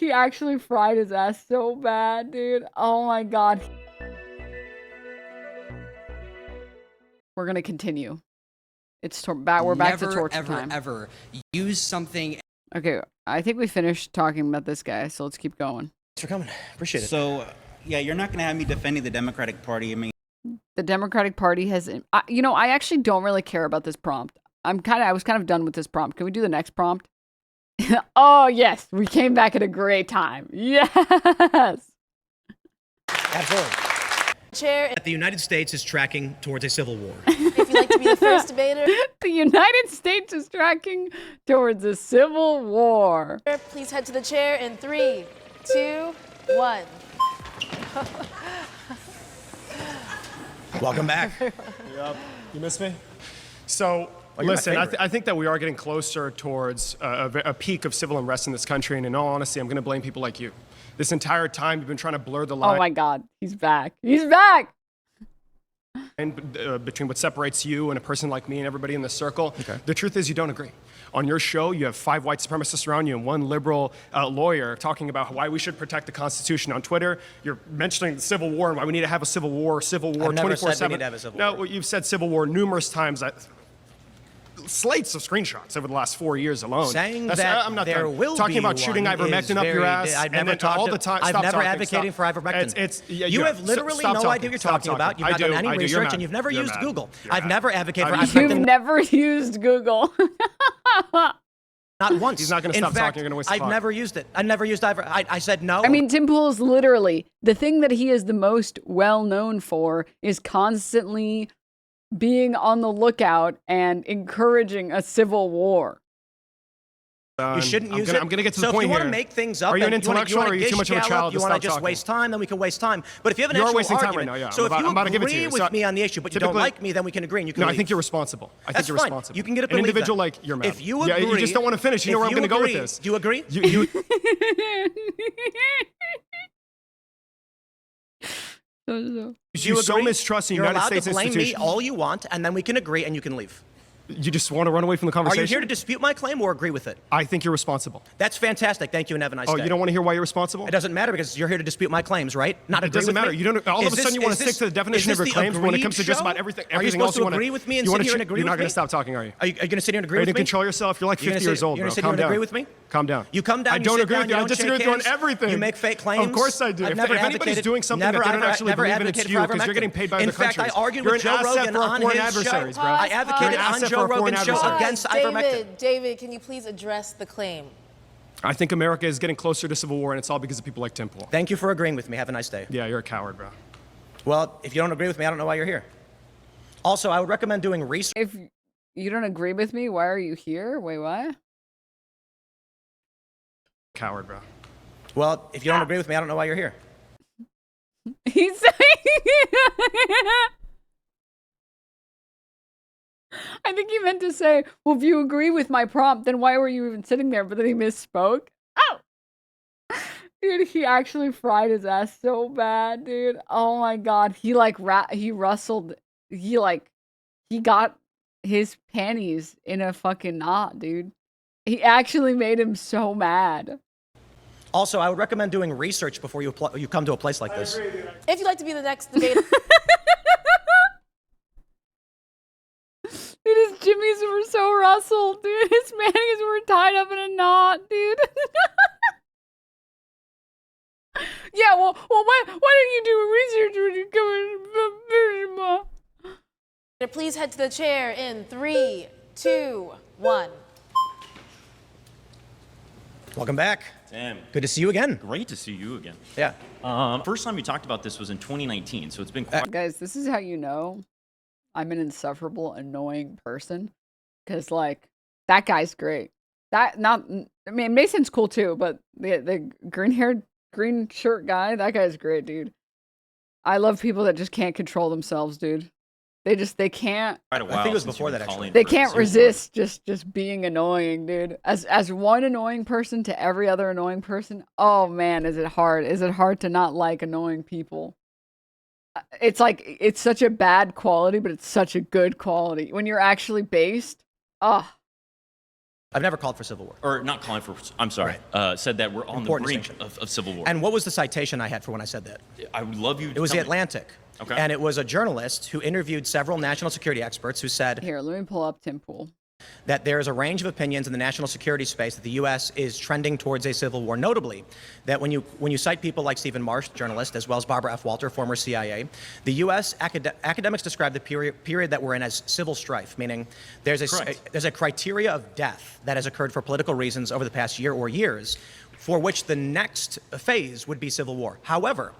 he actually fried his ass so bad, dude. Oh my god. We're gonna continue. It's we're back to torture time. Ever use something. Okay, I think we finished talking about this guy, so let's keep going. Thanks for coming. Appreciate it. So, yeah, you're not going to have me defending the Democratic Party. I mean, the Democratic Party has, you know, I actually don't really care about this prompt. I was kind of done with this prompt. Can we do the next prompt? Oh yes, we came back at a great time. Yes. Absolutely. Chair. The United States is tracking towards a civil war. If you'd like to be the first debater. The United States is tracking towards a civil war. Please head to the chair in 3, 2, 1. Welcome back. Yep. You miss me? So, listen, I think that we are getting closer towards a peak of civil unrest in this country, and in all honesty, I'm going to blame people like you. This entire time, you've been trying to blur the line. Oh my God, he's back. He's back! Between what separates you and a person like me and everybody in this circle. Okay. The truth is you don't agree. On your show, you have 5 white supremacists around you and 1 liberal lawyer talking about why we should protect the Constitution. On Twitter, you're mentioning the Civil War and why we need to have a civil war 24/7. I've never said we need to have a civil war. No, you've said civil war numerous times. Slates of screenshots over the last 4 years alone. Saying that I'm not there done. will talking be about shooting one ivermectin up your ass. I've never talked all the time. I've Stop never talking, advocating stop. for ivermectin. You you have literally no idea what you're talking about. You've not done any research, and you've never used Google. I've never advocated for ivermectin. You've never used Google. Not once. He's not going to stop talking. You're going to waste the I've never used it. I've never used I said no. I mean, Tim Pool is literally, the thing that he is the most well known for is constantly being on the lookout and encouraging a civil war. You shouldn't use it. I'm going to get to the point here. So if you want to make things up, are you an intellectual or are you too much of a child you to want stop to just talking? waste time, then we can waste time. But if you have an You're actual wasting time argument, right now, yeah. So if I'm about to give it to agree you. with me on the issue, but you don't like me, then we can agree and you can No, leave. I think you're responsible. I think you're fine. responsible. You can get up an and leave individual then. like you're mad. If you agree, you just don't want to finish. You know where I'm going to go with this. Do you agree? You so mistrust the United States institutions. You're allowed to blame me all you want, and then we can agree and you can leave. You just want to run away from the conversation? Are you here to dispute my claim or agree with it? I think you're responsible. That's fantastic. Thank you, and have a nice day. Oh, you don't want to hear why you're responsible? It doesn't matter because you're here to dispute my claims, right? Not agree with me? It doesn't matter. You don't. All of a sudden, you want to stick to the definition of your claims when it comes to just about everything. Are you supposed to agree with me and sit here and agree with me? You're not going to stop talking, are you? Are you going to sit here and agree with me? You can control yourself. You're like 50 years old, bro. You're going to sit here and agree with me? Calm down. You come down. I don't agree with you. I disagree with you on everything. You make fake claims. Of course I do. If anybody's doing something that they don't actually believe in, it's you because you're getting paid by other countries. In fact, I argued with Joe Rogan on his show. I advocated on Joe Rogan's show against ivermectin. David, can you please address the claim? I think America is getting closer to civil war, and it's all because of people like Tim Pool. Thank you for agreeing with me. Have a nice day. Yeah, you're a coward, bro. Well, if you don't agree with me, I don't know why you're here. Also, I would recommend doing research. If you don't agree with me, why are you here? Wait, what? Coward, bro. Well, if you don't agree with me, I don't know why you're here. He's saying... I think he meant to say, well, if you agree with my prompt, then why were you even sitting there? But then he misspoke. Oh! Dude, he actually fried his ass so bad, dude. Oh my God. He like, he rustled. He got his panties in a fucking knot, dude. He actually made him so mad. Also, I would recommend doing research before you come to a place like this. If you'd like to be the next debater. Dude, his jimmies were so rustled, dude. His panties were tied up in a knot, dude. Yeah, well, why don't you do research when you come in? Please head to the chair in 3, 2, 1. Welcome back. Damn. Good to see you again. Great to see you again. Yeah. First time we talked about this was in 2019, so it's been quite... Guys, this is how you know I'm an insufferable, annoying person. Because, like, that guy's great. I mean, Mason's cool too, but the green-haired, green shirt guy, that guy's great, dude. I love people that just can't control themselves, dude. They can't. Quite a while I think it was since before you've that, been actually. calling They for can't civil war. resist just being annoying, dude. As one annoying person to every other annoying person, oh man, is it hard? Is it hard to not like annoying people? It's like, it's such a bad quality, but it's such a good quality. When you're actually based, oh, I've never called for civil war. Or not calling for, I'm sorry, said that we're on Important the brink distinction. of civil war. And what was the citation I had for when I said that? I would love you to It was tell The me. Atlantic. Okay. And it was a journalist who interviewed several national security experts who said Here, let me pull up Tim Pool. that there is a range of opinions in the national security space that the U.S. is trending towards a civil war. Notably, that when you cite people like Stephen Marsh, journalist, as well as Barbara F. Walter, former CIA, the U.S. academics describe the period that we're in as civil strife, meaning there's a criteria of death that has occurred for political reasons over the past year or years, for which the next phase would be civil war. However,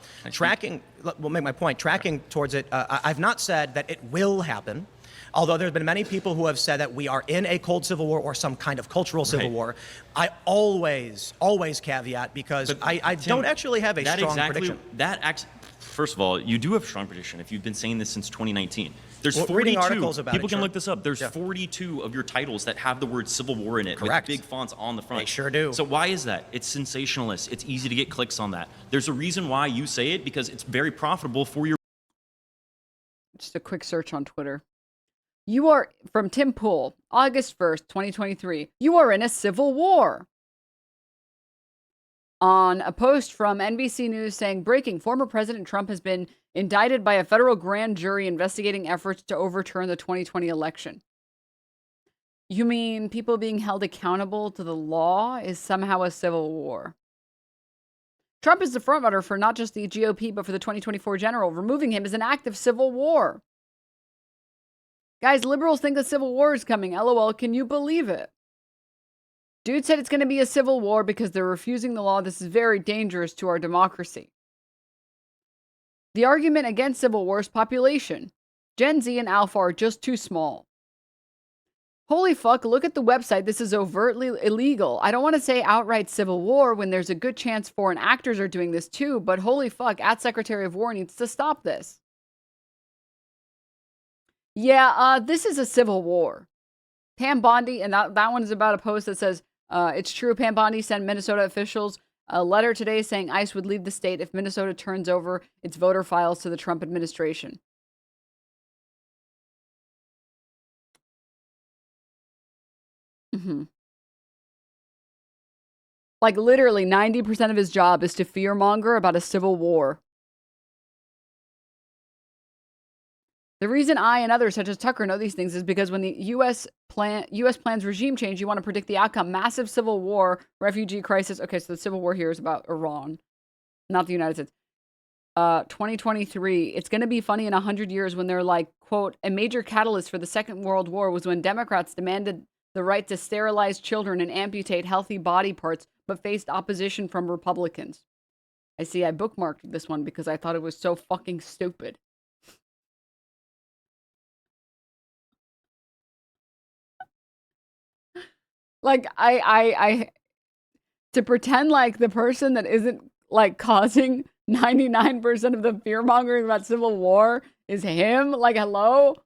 we'll make my point, tracking towards it, I've not said that it will happen. Although there have been many people who have said that we are in a cold civil war or some kind of cultural civil war, I always caveat because I don't actually have a strong prediction. First of all, you do have a strong prediction if you've been saying this since 2019. There's 42. Reading articles about people it, can sure. look this up. There's 42 of your titles that have the word civil war in it with big fonts on the front. They sure do. So why is that? It's sensationalist. It's easy to get clicks on that. There's a reason why you say it, because it's very profitable for your. Just a quick search on Twitter. You are, from Tim Pool, August 1st, 2023. You are in a civil war. On a post from NBC News saying, breaking, former President Trump has been indicted by a federal grand jury investigating efforts to overturn the 2020 election. You mean people being held accountable to the law is somehow a civil war? Trump is the frontrunner for not just the GOP, but for the 2024 general. Removing him is an act of civil war. Guys, liberals think a civil war is coming. LOL, can you believe it? Dude said it's going to be a civil war because they're refusing the law. This is very dangerous to our democracy. The argument against civil war is population. Gen Z and Alpha are just too small. Holy fuck, look at the website. This is overtly illegal. I don't want to say outright civil war when there's a good chance foreign actors are doing this too, but holy fuck, Secretary of War needs to stop this. Yeah, this is a civil war. Pam Bondi, and that one is about a post that says, it's true, Pam Bondi sent Minnesota officials a letter today saying ICE would leave the state if Minnesota turns over its voter files to the Trump administration. Like literally 90% of his job is to fearmonger about a civil war. The reason I and others such as Tucker know these things is because when the U.S. plans regime change, you want to predict the outcome. Massive civil war, refugee crisis. Okay, so the civil war here is about Iran, not the United States. 2023. It's going to be funny in 100 years when they're like, quote, a major catalyst for the Second World War was when Democrats demanded the right to sterilize children and amputate healthy body parts, but faced opposition from Republicans. I see, I bookmarked this one because I thought it was so fucking stupid. Like, I to pretend like the person that isn't like causing 99% of the fear mongering about civil war is him. Like, hello?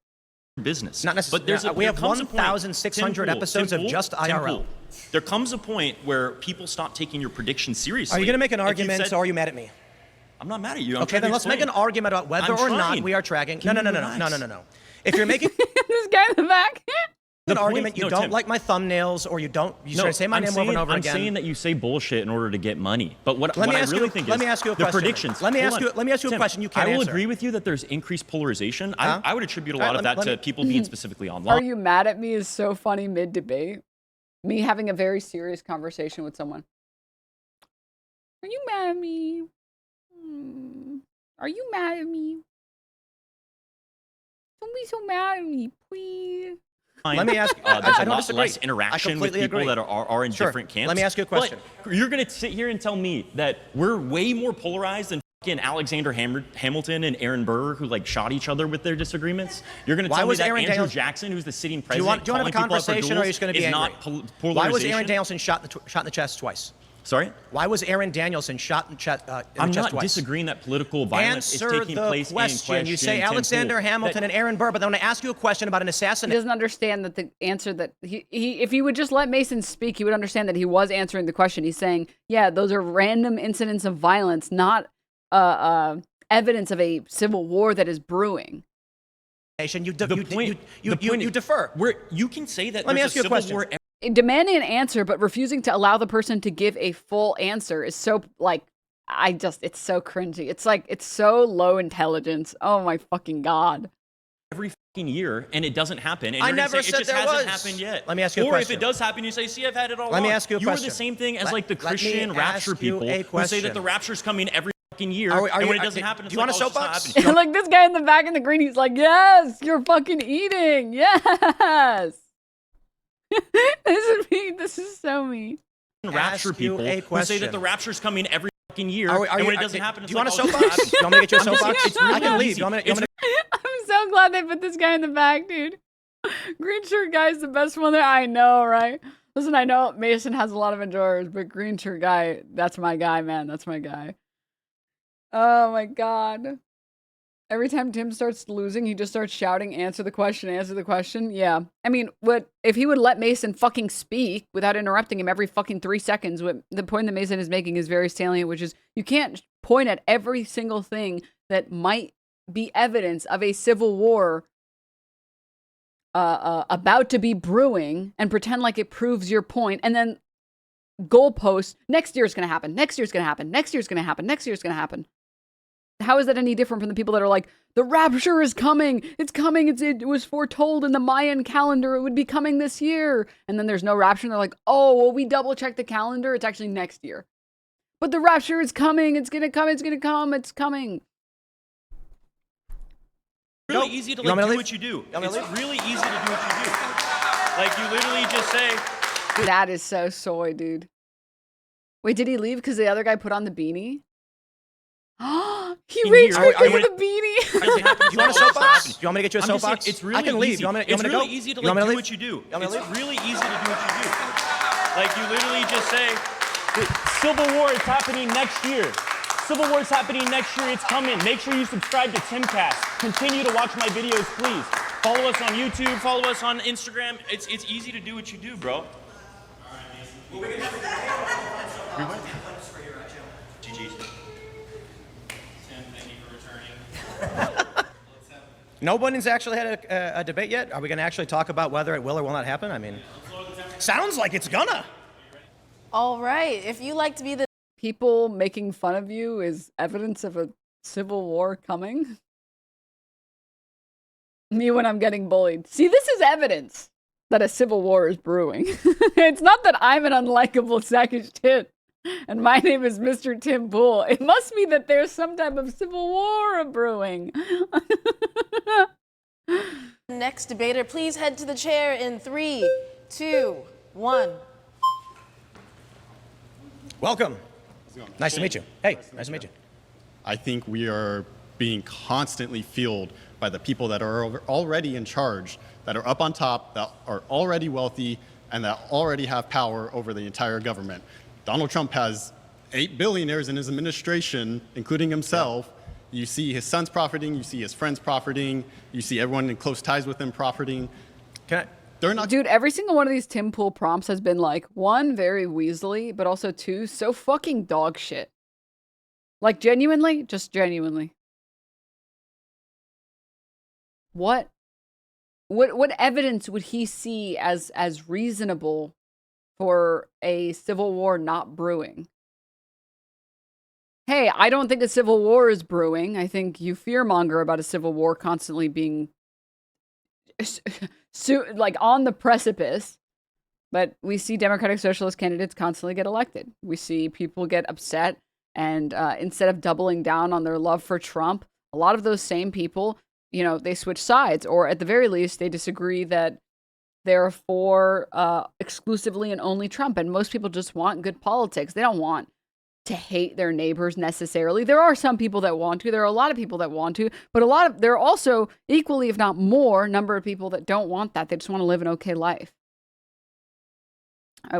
Business. Not necessarily. We have 1,600 episodes of just IRL. There comes a point where people stop taking your predictions seriously. Are you going to make an argument, or are you mad at me? I'm not mad at you. Okay, then let's make an argument about whether or not we are tracking. No. If you're making this guy in the back. an argument, you don't like my thumbnails, or you say my name over and over again. I'm saying that you say bullshit in order to get money. But what I really think is let me ask you a the question. predictions. Let me ask you a question you can't answer. I will agree with you that there's increased polarization. I would attribute a lot of that to people being specifically online. Are you mad at me is so funny mid-debate. Me having a very serious conversation with someone. Are you mad at me? Are you mad at me? Don't be so mad at me, please. Let me ask you. There's I a don't lot disagree. less interaction with people that are in different camps. Let me ask you a question. But you're going to sit here and tell me that we're way more polarized than fucking Alexander Hamilton and Aaron Burr, who like shot each other with their disagreements? You're going to tell me that Andrew Jackson, who's the sitting president, do you want to have a conversation, or are you just going to be angry? Polarization? Why was Aaron Danielson shot in the chest twice? Sorry? Why was Aaron Danielson shot in the chest twice? I'm not disagreeing that political violence is taking place in question. You say Alexander Hamilton and Aaron Burr, but then when I ask you a question about an assassination... He doesn't understand that the answer that... if he would just let Mason speak, he would understand that he was answering the question. He's saying, yeah, those are random incidents of violence, not evidence of a civil war that is brewing. You defer. You can say that Let me there's ask you a civil question. war demanding an answer but refusing to allow the person to give a full answer is so, like, it's so cringy. It's like, it's so low intelligence. Oh my fucking God. Every fucking year, and it doesn't happen. And I you're gonna never say, said it just there hasn't was. happened yet. Let me ask you a Or question. if it does happen, you say, see, I've had it all Let me along. ask you a You question. are the same thing as like the Let me Christian rapture ask you people a who say question. that the rapture's coming every fucking year, Are and you- when it doesn't happen, it's do you like, want a oh, it's just not soapbox? happening. Like this guy in the back in the green, he's like, yes, you're fucking eating. Yes. This is so me. Rapture Ask you people a who say question. that the rapture's coming every fucking year, Are and you- when it doesn't happen, it's do you want like, a oh, it's soapbox? just Do you want me to get you a I'm just saying, soapbox? it's really I can leave. easy. Do you want me to I'm so glad they put this guy in the back, dude. Green shirt guy's the best one there. I know, right? Listen, I know Mason has a lot of enjoyers, but green shirt guy, that's my guy, man. That's my guy. Oh my God. Every time Tim starts losing, he just starts shouting, answer the question, answer the question. Yeah. I mean, what if he would let Mason fucking speak without interrupting him every fucking 3 seconds? What the point that Mason is making is very salient, which is you can't point at every single thing that might be evidence of a civil war about to be brewing and pretend like it proves your point, and then goalpost, next year's gonna happen, next year's gonna happen, next year's gonna happen, next year's gonna happen. How is that any different from the people that are like, the rapture is coming, it's coming, it was foretold in the Mayan calendar, it would be coming this year, and then there's no rapture, and they're like, oh, well, we double checked the calendar, it's actually next year. But the rapture is coming, it's gonna come, it's gonna come, it's coming. It's really easy to like do what you do. It's really easy to do what you do. Like you literally just say. That is so soy, dude. Wait, did he leave because the other guy put on the beanie? He rage quit because of the beanie. Do you want a soapbox? Do you want me to get you a soapbox? It's really I can leave. easy. You want me to It's go? really easy to You want like me to do leave? what you do. You want me to It's leave? really easy to do what you do. Like you literally just say, the Civil War is happening next year. Civil War is happening next year. It's coming. Make sure you subscribe to Timcast. Continue to watch my videos, please. Follow us on YouTube. Follow us on Instagram. It's easy to do what you do, bro. Nobody's actually had a debate yet. Are we going to actually talk about whether it will or will not happen? I mean, sounds like it's gonna. All right. If you like to be the People making fun of you is evidence of a civil war coming. Me when I'm getting bullied. See, this is evidence that a civil war is brewing. It's not that I'm an unlikable sackish tit and my name is Mr. Tim Pool. It must be that there's some type of civil war brewing. next debater, please head to the chair in 3, 2, 1. Welcome. Nice to meet you. Hey, nice to meet you. I think we are being constantly fueled by the people that are already in charge, that are up on top, that are already wealthy, and that already have power over the entire government. Donald Trump has 8 billionaires in his administration, including himself. You see his sons profiting, you see his friends profiting, you see everyone in close ties with him profiting. They're not. Dude, every single one of these Tim Pool prompts has been like, 1, very weaselly, but also 2, so fucking dog shit. Like genuinely, just genuinely. What evidence would he see as reasonable for a civil war not brewing? Hey, I don't think a civil war is brewing. I think you fearmonger about a civil war constantly being like on the precipice. But we see Democratic Socialist candidates constantly get elected. We see people get upset, and instead of doubling down on their love for Trump, a lot of those same people, you know, they switch sides, or at the very least, they disagree that they're for exclusively and only Trump. And most people just want good politics. They don't want to hate their neighbors necessarily. There are some people that want to. There are a lot of people that want to, but there are also equally, if not more, number of people that don't want that. They just want to live an okay life. We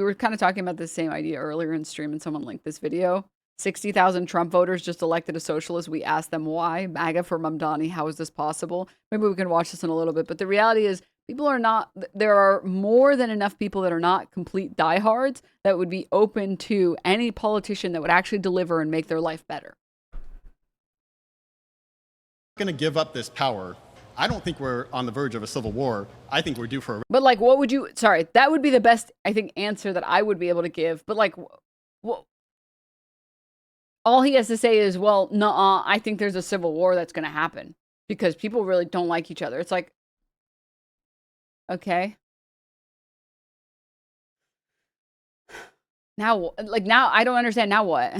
were kind of talking about the same idea earlier in stream, and someone linked this video. 60,000 Trump voters just elected a socialist. We asked them why. MAGA for Mamdani. How is this possible? Maybe we can watch this in a little bit. But the reality is, there are more than enough people that are not complete diehards that would be open to any politician that would actually deliver and make their life better. Going to give up this power I don't think we're on the verge of a civil war. I think we're due for a But like, what would you? Sorry, that would be the best, I think, answer that I would be able to give. But like, all he has to say is, well, nuh-uh, I think there's a civil war that's going to happen because people really don't like each other. It's like, okay. Now, like, now I don't understand. Now what?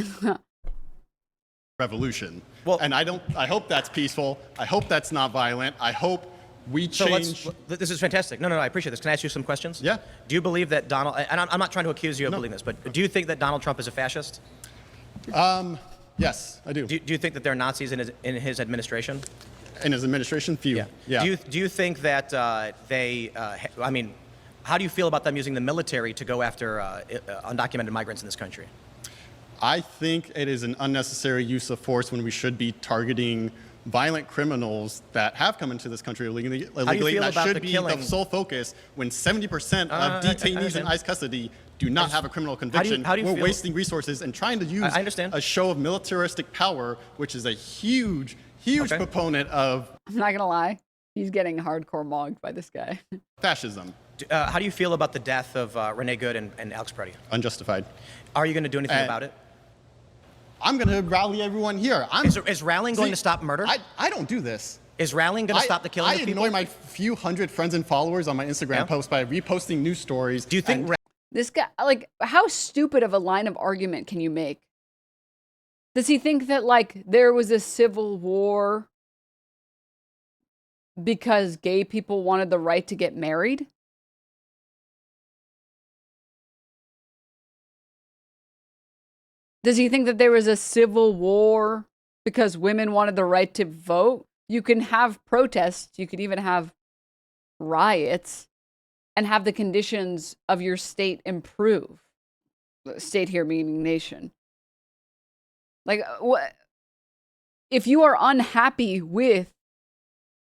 revolution. Well, and I hope that's peaceful. I hope that's not violent. I hope we change. This is fantastic. No, I appreciate this. Can I ask you some questions? Yeah. Do you believe that Donald, and I'm not trying to accuse you of believing this, but do you think that Donald Trump is a fascist? Yes, I do. Do you think that there are Nazis in his administration? In his administration? Few. Yeah. Do you think that I mean, how do you feel about them using the military to go after undocumented migrants in this country? I think it is an unnecessary use of force when we should be targeting violent criminals that have come into this country illegally. That should be the sole focus when 70% of detainees in ICE custody do not have a criminal conviction. We're wasting resources and trying to use a show of militaristic power, which is a huge proponent of... I'm not going to lie. He's getting hardcore mogged by this guy. Fascism. How do you feel about the death of Renee Good and Alex Preddy? Unjustified. Are you going to do anything about it? I'm going to rally everyone here. Is rallying going to stop murder? I don't do this. Is rallying going to stop the killing of people? I annoy my few hundred friends and followers on my Instagram posts by reposting news stories. Do you think... This guy, like, how stupid of a line of argument can you make? Does he think that, like, there was a civil war because gay people wanted the right to get married? Does he think that there was a civil war because women wanted the right to vote? You can have protests. You could even have riots and have the conditions of your state improve. State here meaning nation. Like, what? If you are unhappy with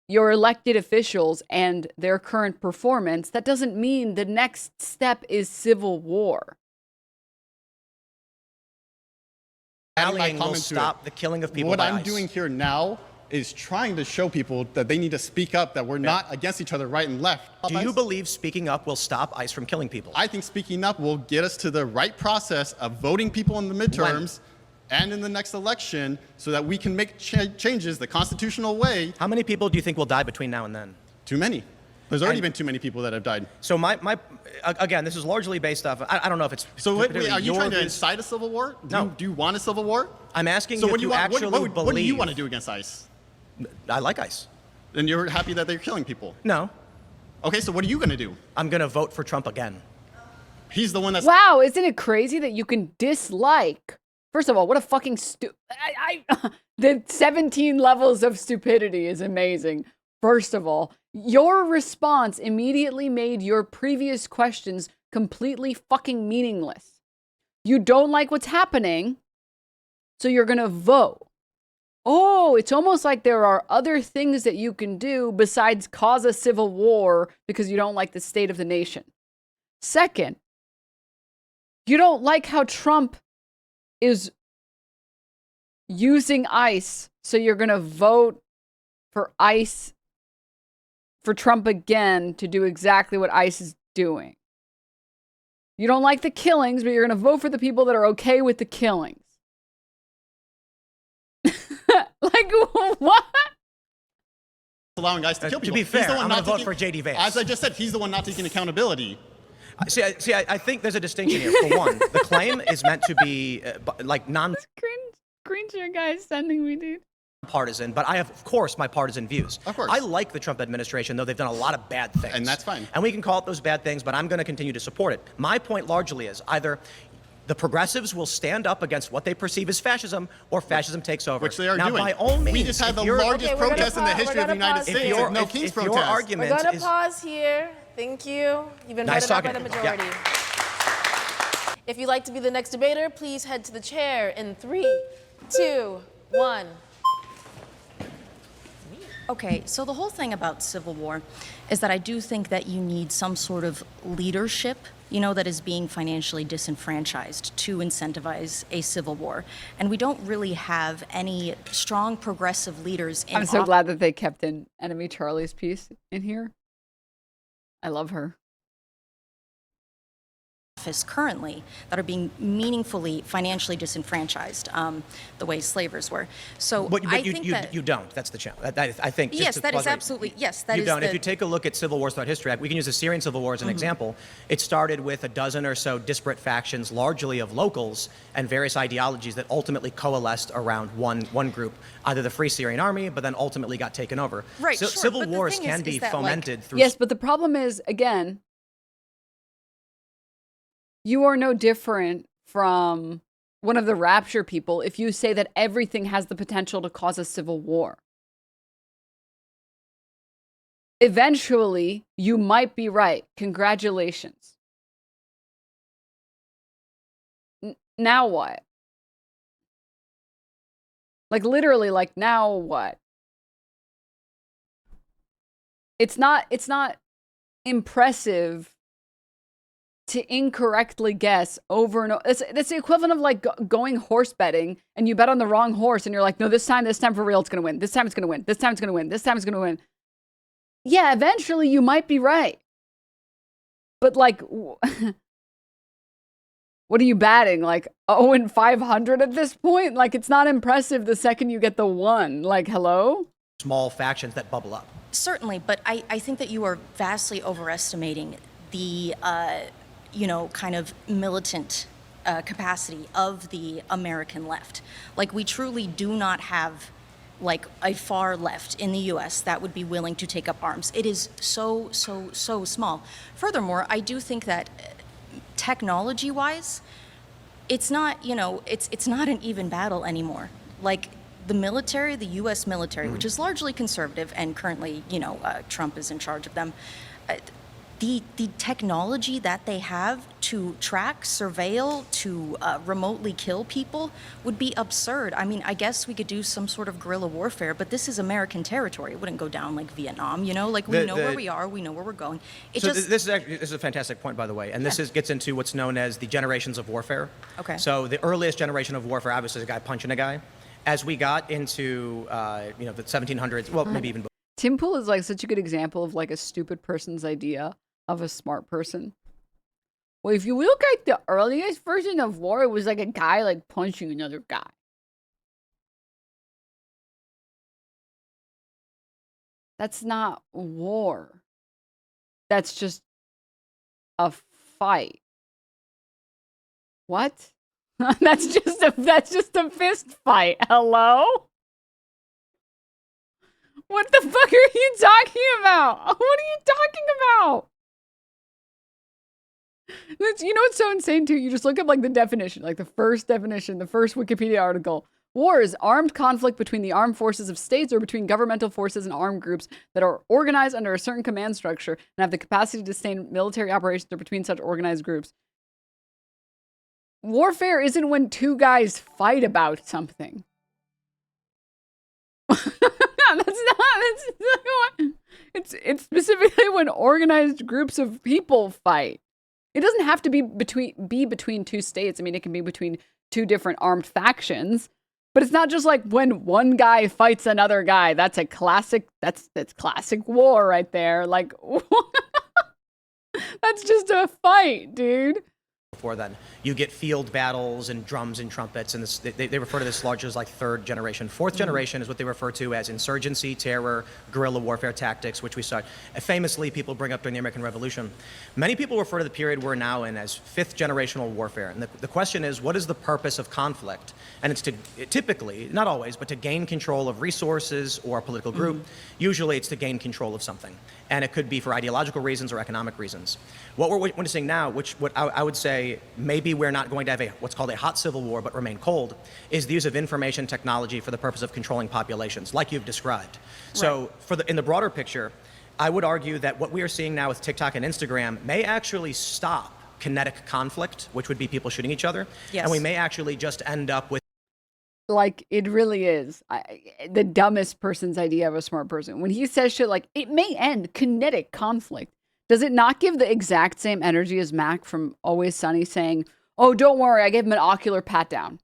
your elected officials and their current performance, that doesn't mean the next step is civil war. Rallying will stop the killing of people. What by I'm ICE. doing here now is trying to show people that they need to speak up, that we're not against each other right and left. Do you believe speaking up will stop ICE from killing people? I think speaking up will get us to the right process of voting people in the midterms and in the next election so that we can make changes the constitutional way. How many people do you think will die between now and then? Too many. There's already been too many people that have died. So again, this is largely based off, I don't know if it's... So wait, are you trying to incite a civil war? No. Do you want a civil war? I'm asking so you what if you actually believe... What do you want to do against ICE? I like ICE. Then you're happy that they're killing people? No. Okay, so what are you going to do? I'm going to vote for Trump again. He's the one that's... Wow, isn't it crazy that you can dislike... First of all, what a fucking the 17 levels of stupidity is amazing. First of all, your response immediately made your previous questions completely fucking meaningless. You don't like what's happening, so you're gonna vote. Oh, it's almost like there are other things that you can do besides cause a civil war because you don't like the state of the nation. Second, you don't like how Trump is using ICE, so you're going to vote for ICE, for Trump again, to do exactly what ICE is doing. You don't like the killings, but you're going to vote for the people that are okay with the killings. Like, what? Allowing guys to kill people. To be fair, I'm going to vote for J.D. Vance. As I just said, he's the one not taking accountability. See, I think there's a distinction here. For one, the claim is meant to be like Screenshot guys sending me, dude. Partisan, but I have, of course, my partisan views. Of course. I like the Trump administration, though they've done a lot of bad things. And that's fine. And we can call it those bad things, but I'm going to continue to support it. My point largely is either the progressives will stand up against what they perceive as fascism, or fascism takes over. Which they are now, doing. By all means, we just had the largest protest in the history of the United States. No King's protest. Your argument We're going to pause here. Thank you. You've been voted up by the majority. Yeah. If you'd like to be the next debater, please head to the chair in 3, 2, 1. Okay, so the whole thing about civil war is that I do think that you need some sort of leadership, you know, that is being financially disenfranchised to incentivize a civil war. And we don't really have any strong progressive leaders in I'm so glad that they kept in Enemy Charlie's piece in here. I love her. office currently that are being meaningfully financially disenfranchised, the way slavers were. So But I you, think you, that you don't. That's the challenge. I think. Just yes, to that is pause right- absolutely yes. That you is don't. the, If you take a look at civil wars throughout history, we can use the Syrian civil war as an example. It started with a dozen or so disparate factions, largely of locals and various ideologies that ultimately coalesced around one group, either the Free Syrian Army, but then ultimately got taken over. Right, So sure, civil but the wars thing can is be that, like- fomented through. Yes, but the problem is, again, you are no different from one of the rapture people if you say that everything has the potential to cause a civil war. Eventually, you might be right. Congratulations. Now what? Like literally, like now what? It's not impressive to incorrectly guess over and over. It's the equivalent of like going horse betting and you bet on the wrong horse and you're like, no, this time for real, it's going to win. This time it's going to win. This time it's going to win. This time it's going to win. Yeah, eventually you might be right. But like, what are you batting? Like 0 and 500 at this point? Like, it's not impressive the second you get the 1. Like, hello? Small factions that bubble up. certainly, but I think that you are vastly overestimating the kind of militant capacity of the American left. Like, we truly do not have like a far left in the US that would be willing to take up arms. It is so small. Furthermore, I do think that technology-wise, it's not, it's not an even battle anymore. Like, the military, the US military, which is largely conservative and currently, Trump is in charge of them, the technology that they have to track, surveil, to remotely kill people would be absurd. I mean, I guess we could do some sort of guerrilla warfare, but this is American territory. It wouldn't go down like Vietnam, Like, we know where we are, we know where we're going. This is a fantastic point, by the way, and this gets into what's known as the generations of warfare. Okay. So the earliest generation of warfare, obviously, is a guy punching a guy. As we got into, the 1700s, well, maybe even before. Tim Pool is like such a good example of like a stupid person's idea of a smart person. Well, if you look at the earliest version of war, it was like a guy like punching another guy. That's not war. That's just a fight. What? That's just a fist fight. Hello? What the fuck are you talking about? What are you talking about? What's so insane too? You just look up like the definition, like the first definition, the first Wikipedia article. War is armed conflict between the armed forces of states or between governmental forces and armed groups that are organized under a certain command structure and have the capacity to sustain military operations or between such organized groups. Warfare isn't when two guys fight about something. It's specifically when organized groups of people fight. It doesn't have to be between two states. I mean, it can be between two different armed factions, but it's not just like when one guy fights another guy. That's a classic. That's classic war right there. Like, that's just a fight, dude. Before then, you get field battles and drums and trumpets, and they refer to this largely as like third generation. Fourth generation is what they refer to as insurgency, terror, guerrilla warfare tactics, which we saw famously people bring up during the American Revolution. Many people refer to the period we're now in as fifth generational warfare. And the question is, what is the purpose of conflict? And it's to typically, not always, but to gain control of resources or a political group. Usually it's to gain control of something. And it could be for ideological reasons or economic reasons. What we're witnessing now, what I would say maybe we're not going to have what's called a hot civil war but remain cold, is the use of information technology for the purpose of controlling populations, like you've described. Right. So in the broader picture, I would argue that what we are seeing now with TikTok and Instagram may actually stop kinetic conflict, which would be people shooting each other. Yes. And we may actually just end up with like, it really is the dumbest person's idea of a smart person. When he says shit like, it may end kinetic conflict, does it not give the exact same energy as Mac from Always Sunny saying, oh, don't worry, I gave him an ocular pat down?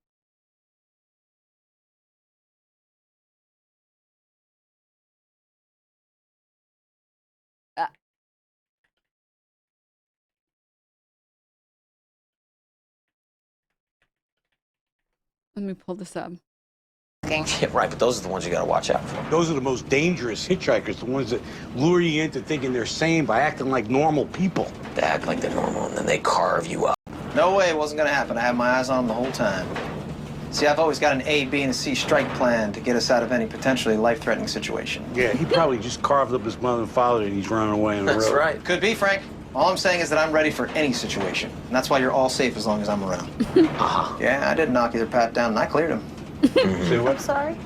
Let me pull this up. Yeah, right, but those are the ones you gotta watch out for. Those are the most dangerous hitchhikers, the ones that lure you into thinking they're sane by acting like normal people. They act like they're normal and then they carve you up. No way, it wasn't gonna happen. I had my eyes on them the whole time. See, I've always got an A, B, and a C strike plan to get us out of any potentially life-threatening situation. Yeah, he probably just carved up his mother and father and he's running away on the road. That's right. Could be, Frank. All I'm saying is that I'm ready for any situation. And that's why you're all safe as long as I'm around. Yeah, I did an ocular pat down and I cleared him. Say what? Sorry?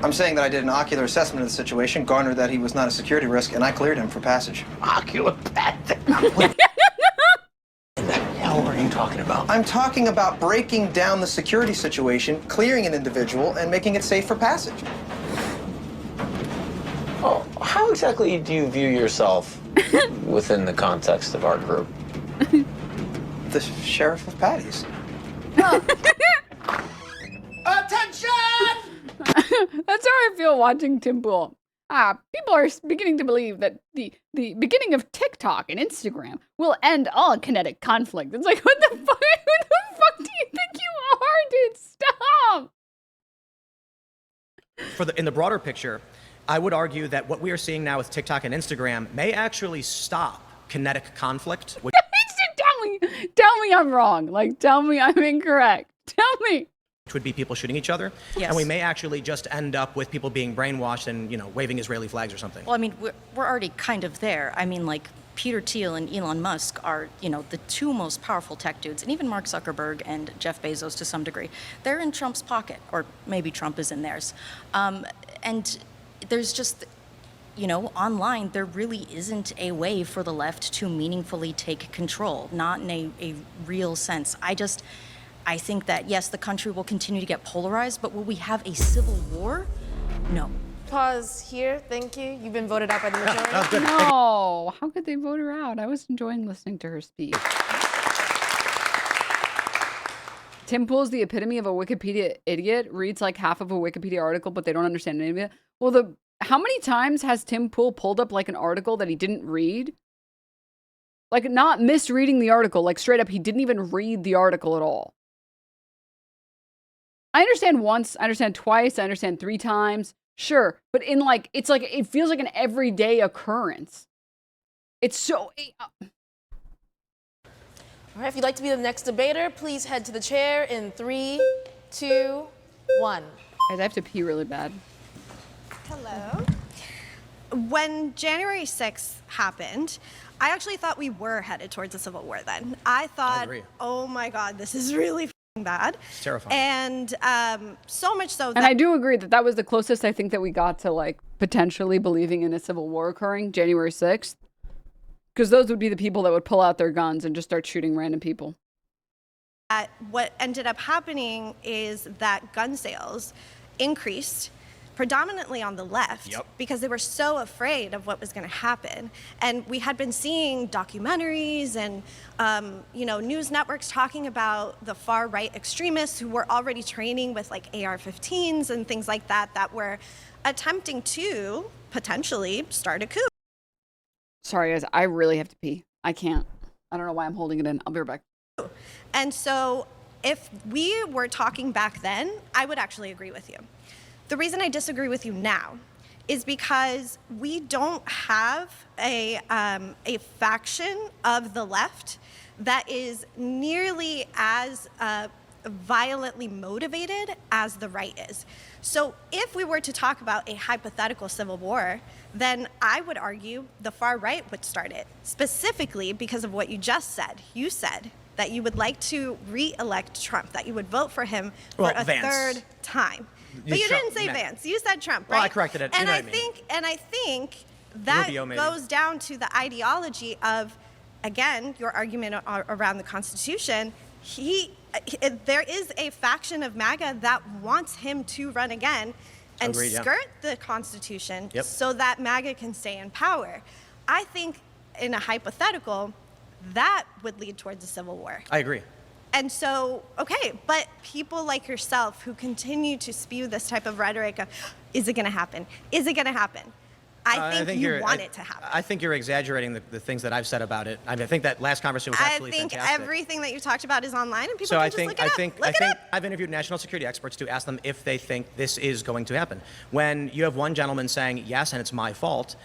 I'm saying that I did an ocular assessment of the situation, garnered that he was not a security risk, and I cleared him for passage. Ocular pat down. What the hell are you talking about? I'm talking about breaking down the security situation, clearing an individual, and making it safe for passage. Oh, how exactly do you view yourself within the context of our group? The sheriff of Patties. Attention! That's how I feel watching Tim Pool. People are beginning to believe that the beginning of TikTok and Instagram will end all kinetic conflict. It's like, what the fuck? Who the fuck do you think you are, dude? Stop! In the broader picture, I would argue that what we are seeing now with TikTok and Instagram may actually stop kinetic conflict. Tell me I'm wrong. Like, tell me I'm incorrect. Tell me. Which would be people shooting each other. Yes. And we may actually just end up with people being brainwashed and, waving Israeli flags or something. Well, I mean, we're already kind of there. I mean, like, Peter Thiel and Elon Musk are, the two most powerful tech dudes, and even Mark Zuckerberg and Jeff Bezos to some degree. They're in Trump's pocket, or maybe Trump is in theirs. And there's just, online, there really isn't a way for the left to meaningfully take control, not in a real sense. I think that, yes, the country will continue to get polarized, but will we have a civil war? No. Pause here. Thank you. You've been voted out by the majority. No. How could they vote her out? I was enjoying listening to her speak. Tim Pool's the epitome of a Wikipedia idiot. Reads like half of a Wikipedia article, but they don't understand any of it. Well, how many times has Tim Pool pulled up like an article that he didn't read? Like, not misreading the article, like straight up, he didn't even read the article at all. I understand once, I understand twice, I understand 3 times. Sure, but it feels like an everyday occurrence. It's so... All right, if you'd like to be the next debater, please head to the chair in 3, 2, 1. Guys, I have to pee really bad. Hello. When January 6th happened, I actually thought we were headed towards a civil war then. I thought, oh my God, this is really bad. It's terrifying. And so much so that... And I do agree that was the closest I think that we got to like potentially believing in a civil war occurring, January 6th. Because those would be the people that would pull out their guns and just start shooting random people. What ended up happening is that gun sales increased predominantly on the left because they were so afraid of what was going to happen. And we had been seeing documentaries and news networks talking about the far right extremists who were already training with like AR-15s and things like that were attempting to potentially start a coup. Sorry guys, I really have to pee. I can't. I don't know why I'm holding it in. I'll be right back. And so if we were talking back then, I would actually agree with you. The reason I disagree with you now is because we don't have a faction of the left that is nearly as violently motivated as the right is. So if we were to talk about a hypothetical civil war, then I would argue the far right would start it, specifically because of what you just said. You said that you would like to re-elect Trump, that you would vote for him for a third time. But you didn't say Vance. You said Trump, right? Well, I corrected it. And I think that goes down to the ideology of, again, your argument around the Constitution. there is a faction of MAGA that wants him to run again and Agreed, yeah. skirt the Constitution Yep. so that MAGA can stay in power. I think in a hypothetical, that would lead towards a civil war. I agree. And so, okay, but people like yourself who continue to spew this type of rhetoric of, is it going to happen? Is it going to happen? I think you want it to happen. I think you're exaggerating the things that I've said about it. I mean, I think that last conversation was absolutely fantastic. I think everything that you talked about is online, and people So can I just think look it up. I've interviewed national security experts to ask them if they think this is going to happen. When you have one gentleman saying yes, and it's my fault,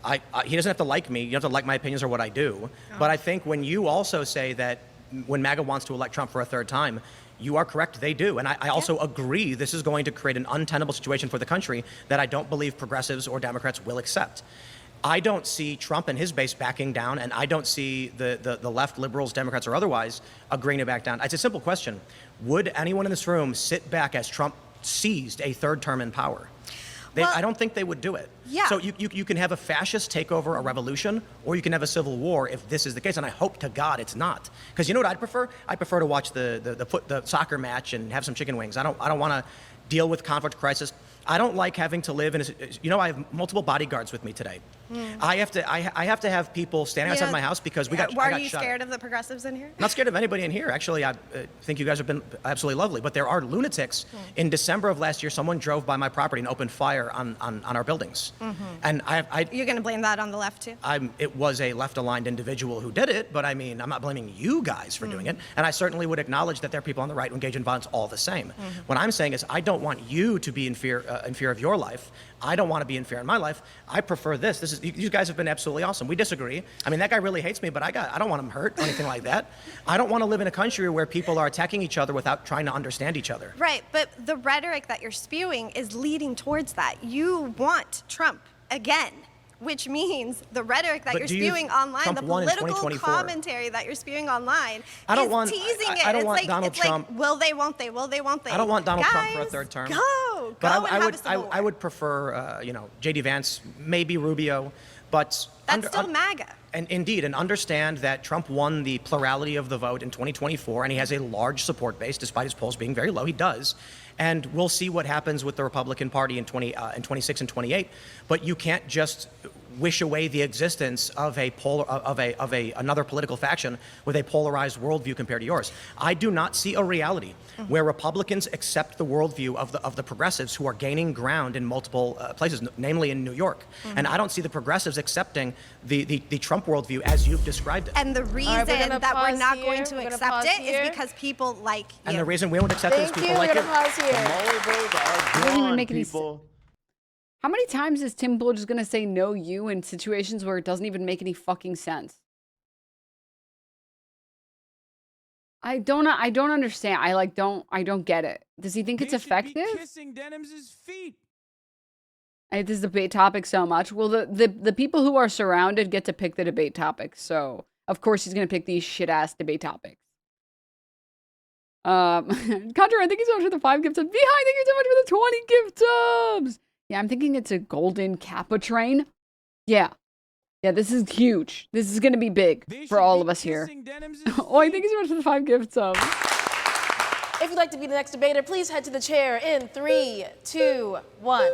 he doesn't have to like me. You don't have to like my opinions or what I do. But I think when you also say that when MAGA wants to elect Trump for a third time, you are correct, they do. And I also agree this is going to create an untenable situation for the country that I don't believe progressives or Democrats will accept. I don't see Trump and his base backing down, and I don't see the left, liberals, Democrats, or otherwise agreeing to back down. It's a simple question. Would anyone in this room sit back as Trump seized a third term in power? I don't think they would do it. Yeah. So you can have a fascist take over a revolution, or you can have a civil war if this is the case, and I hope to God it's not. Because you know what I'd prefer? I prefer to watch the soccer match and have some chicken wings. I don't want to deal with conflict, crisis. I don't like having to live in I have multiple bodyguards with me today. I have to have people standing outside my house because I got Why are shot. you scared of the progressives in here? I'm not scared of anybody in here. Actually, I think you guys have been absolutely lovely. But there are lunatics. In December of last year, someone drove by my property and opened fire on our buildings. And You're going to blame that on the left too? it was a left-aligned individual who did it, but I mean, I'm not blaming you guys for doing it. And I certainly would acknowledge that there are people on the right who engage in violence all the same. What I'm saying is I don't want you to be in fear of your life. I don't want to be in fear in my life. I prefer this. You guys have been absolutely awesome. We disagree. I mean, that guy really hates me, but I don't want him hurt or anything like that. I don't want to live in a country where people are attacking each other without trying to understand each other. Right, but the rhetoric that you're spewing is leading towards that. You want Trump again, which means the rhetoric that you're spewing online, Trump the won in political 2024. commentary that you're spewing online is teasing it. I don't It's want like, Donald it's Trump. like, will they, won't they, will they, won't they? I don't want Donald Trump for a Guys, third term. Go But and have a civil war. I would prefer, J.D. Vance, maybe Rubio, but That's still MAGA. And indeed, and understand that Trump won the plurality of the vote in 2024, and he has a large support base, despite his polls being very low. He does. And we'll see what happens with the Republican Party in 26 and 28. But you can't just wish away the existence of another political faction with a polarized worldview compared to yours. I do not see a reality where Republicans accept the worldview of the progressives who are gaining ground in multiple places, namely in New York. And I don't see the progressives accepting the Trump worldview as you've described it. And the reason that we're not going to accept it is because people like you. And the reason we won't accept it is people like you. Doesn't even make any sense. How many times is Tim Bull just gonna say no you in situations where it doesn't even make any fucking sense? I don't understand. I don't get it. Does he think it's effective? Kissing Denims' feet. I hate this debate topic so much. Well, the people who are surrounded get to pick the debate topics, so of course he's gonna pick these shit ass debate topics. Contra, thank you so much for the 5 gift subs. Behind, thank you so much for the 20 gift subs. Yeah, I'm thinking it's a golden Kappa train. Yeah. Yeah, this is huge. This is going to be big for all of us here. Oh, thank you so much for the 5 gift subs. If you'd like to be the next debater, please head to the chair in 3, 2, 1.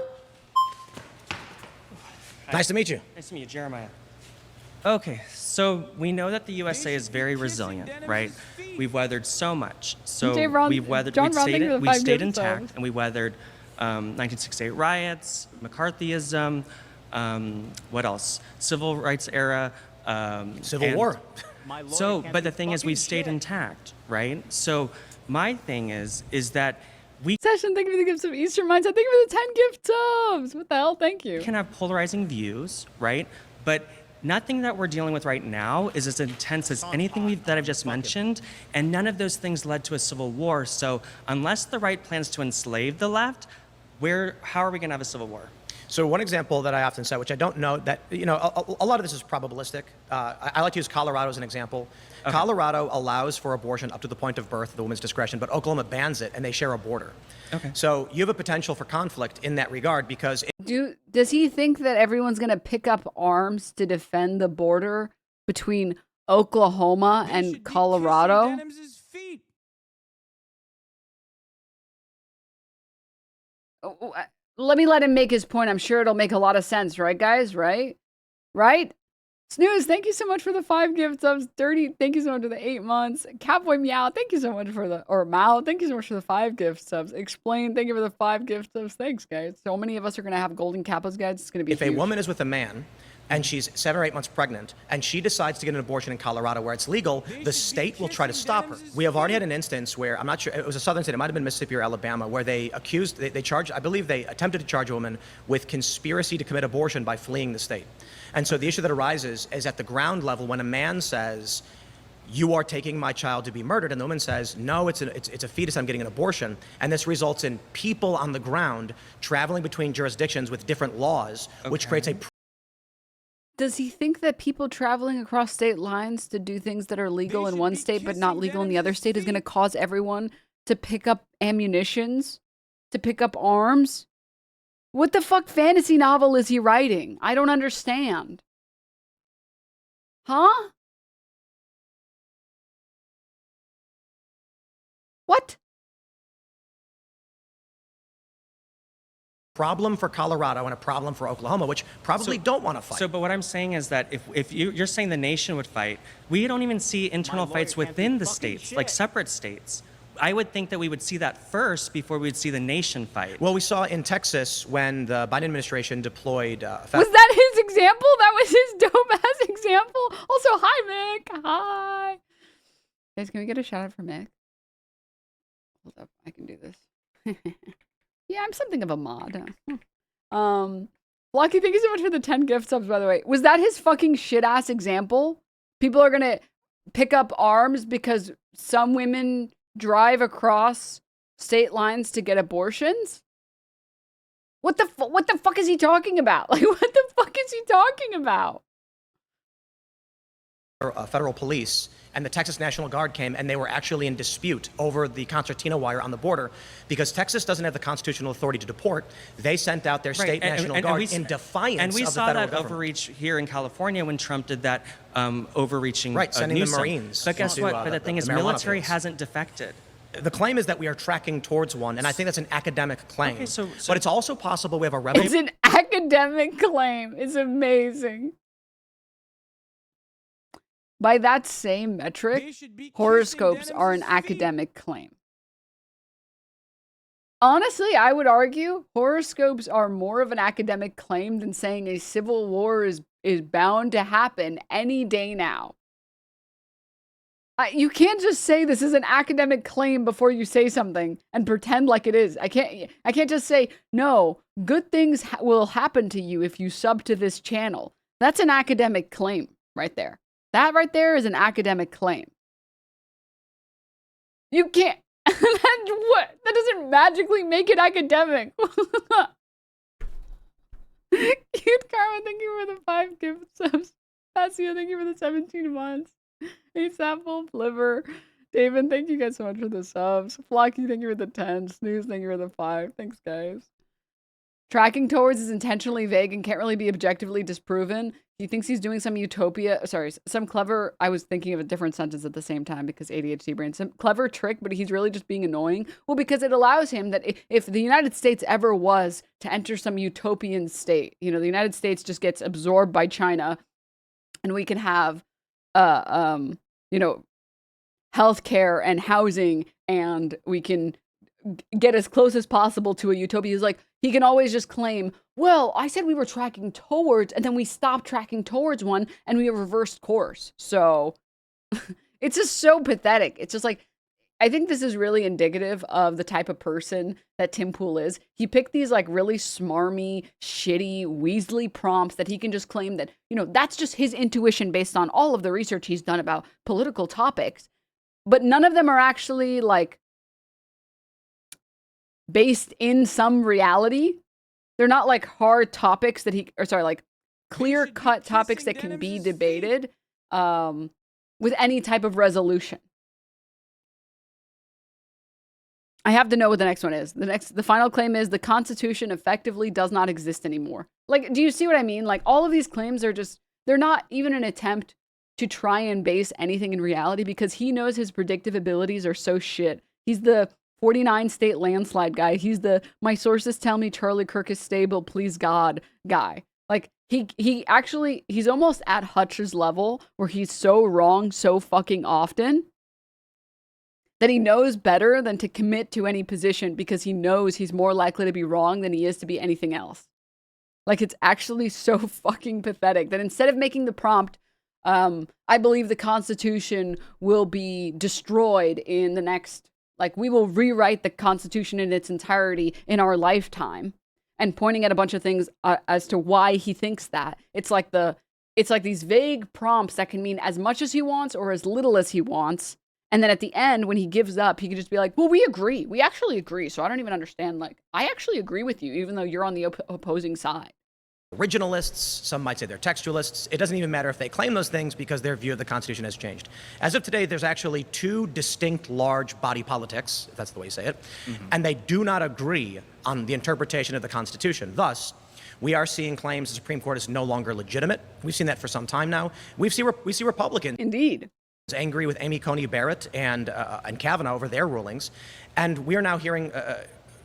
Nice to meet you. Nice to meet you, Jeremiah. Okay, so we know that the USA is very resilient, right? We've weathered so much. So we've stayed intact, and we weathered 1968 riots, McCarthyism, what else? Civil rights era. Civil War. So, but the thing is, we've stayed intact, right? So my thing is that we Session, thank you for the gifts of Eastern Mindset. Thank you for the 10 gift subs. What the hell? Thank you. can have polarizing views, right? But nothing that we're dealing with right now is as intense as anything that I've just mentioned, and none of those things led to a civil war. So unless the right plans to enslave the left, how are we going to have a civil war? So one example that I often cite, which I don't know, that a lot of this is probabilistic. I like to use Colorado as an example. Okay. Colorado allows for abortion up to the point of birth at the woman's discretion, but Oklahoma bans it, and they share a border. Okay. So you have a potential for conflict in that regard because... Does he think that everyone's going to pick up arms to defend the border between Oklahoma and Colorado? let me let him make his point. I'm sure it'll make a lot of sense, right, guys? Right? Right? Snooze, thank you so much for the 5 gift subs. Dirty, thank you so much for the 8 months. Catboy Meow, thank you so much for the, or Mao, thank you so much for the 5 gift subs. Explain, thank you for the 5 gift subs. Thanks, guys. So many of us are going to have golden kappas, guys. It's going to be If huge. a woman is with a man and she's 7 or 8 months pregnant and she decides to get an abortion in Colorado where it's legal, the state will try to stop her. We have already had an instance where, I'm not sure, it was a southern state, it might have been Mississippi or Alabama, where they accused, they charged, I believe they attempted to charge a woman with conspiracy to commit abortion by fleeing the state. And so the issue that arises is at the ground level when a man says, you are taking my child to be murdered, and the woman says, no, it's a fetus, I'm getting an abortion, and this results in people on the ground traveling between jurisdictions with different laws, which creates a... Does he think that people traveling across state lines to do things that are legal in one state but not legal in the other state is going to cause everyone to pick up ammunitions, to pick up arms? What the fuck fantasy novel is he writing? I don't understand. Huh? What? Problem for Colorado and a problem for Oklahoma, which probably don't want to fight. So, but what I'm saying is that if you're saying the nation would fight, we don't even see internal fights within the states, like separate states. I would think that we would see that first before we would see the nation fight. Well, we saw in Texas when the Biden administration deployed... was that his example? That was his dope-ass example? Also, hi, Mick. Hi. Guys, can we get a shout-out for Mick? Hold up. I can do this. Yeah, I'm something of a mod. Blocky, thank you so much for the 10 gift subs, by the way. Was that his fucking shit-ass example? People are gonna pick up arms because some women drive across state lines to get abortions? What the fuck is he talking about? Like, what the fuck is he talking about? Federal police and the Texas National Guard came, and they were actually in dispute over the concertina wire on the border because Texas doesn't have the constitutional authority to deport. They sent out their state National Guard in defiance of the federal And we saw that government. overreach here in California when Trump did that overreaching sending the Newsom. Marines. But guess what? But the thing is, military fields. hasn't defected. The claim is that we are tracking towards one, and I think that's an academic claim. Okay, so but it's also possible we have a rebel. It's an academic claim. It's amazing. By that same metric, horoscopes are an academic claim. Honestly, I would argue horoscopes are more of an academic claim than saying a civil war is bound to happen any day now. You can't just say this is an academic claim before you say something and pretend like it is. I can't just say, no, good things will happen to you if you sub to this channel. That's an academic claim right there. That right there is an academic claim. You can't. That doesn't magically make it academic. Cute Karma, thank you for the 5 gift subs. Passia, thank you for the 17 months. Asapple, Fliver, David, thank you guys so much for the subs. Flocky, thank you for the 10. Snooze, thank you for the 5. Thanks, guys. Tracking towards is intentionally vague and can't really be objectively disproven. He thinks he's doing some some clever, I was thinking of a different sentence at the same time because ADHD brain, some clever trick, but he's really just being annoying. Well, because it allows him that if the United States ever was to enter some utopian state, the United States just gets absorbed by China and we can have, healthcare and housing and we can get as close as possible to a utopia. He's like, he can always just claim, well, I said we were tracking towards, and then we stopped tracking towards one, and we reversed course. So it's just so pathetic. It's just like, I think this is really indicative of the type of person that Tim Pool is. He picked these like really smarmy, shitty, Weasley prompts that he can just claim that, that's just his intuition based on all of the research he's done about political topics. But none of them are actually like based in some reality. They're not like hard topics that clear-cut topics that can be debated with any type of resolution. I have to know what the next one is. The final claim is the Constitution effectively does not exist anymore. Like, do you see what I mean? Like, all of these claims are just, they're not even an attempt to try and base anything in reality because he knows his predictive abilities are so shit. He's the 49 state landslide guy. He's the my sources tell me Charlie Kirk is stable, please God guy. Like he's almost at Hutch's level where he's so wrong so fucking often that he knows better than to commit to any position because he knows he's more likely to be wrong than he is to be anything else. Like, it's actually so fucking pathetic that instead of making the prompt, I believe the Constitution will be destroyed in the next, like, we will rewrite the Constitution in its entirety in our lifetime, and pointing at a bunch of things as to why he thinks that. It's like these vague prompts that can mean as much as he wants or as little as he wants. And then at the end, when he gives up, he could just be like, well, we agree. We actually agree. So I don't even understand. Like, I actually agree with you, even though you're on the opposing side. Originalists, some might say they're textualists. It doesn't even matter if they claim those things because their view of the Constitution has changed. As of today, there's actually two distinct large body politics, if that's the way you say it, and they do not agree on the interpretation of the Constitution. Thus, we are seeing claims the Supreme Court is no longer legitimate. We've seen that for some time now. We see Republicans. Indeed. Angry with Amy Coney Barrett and Kavanaugh over their rulings, and we are now hearing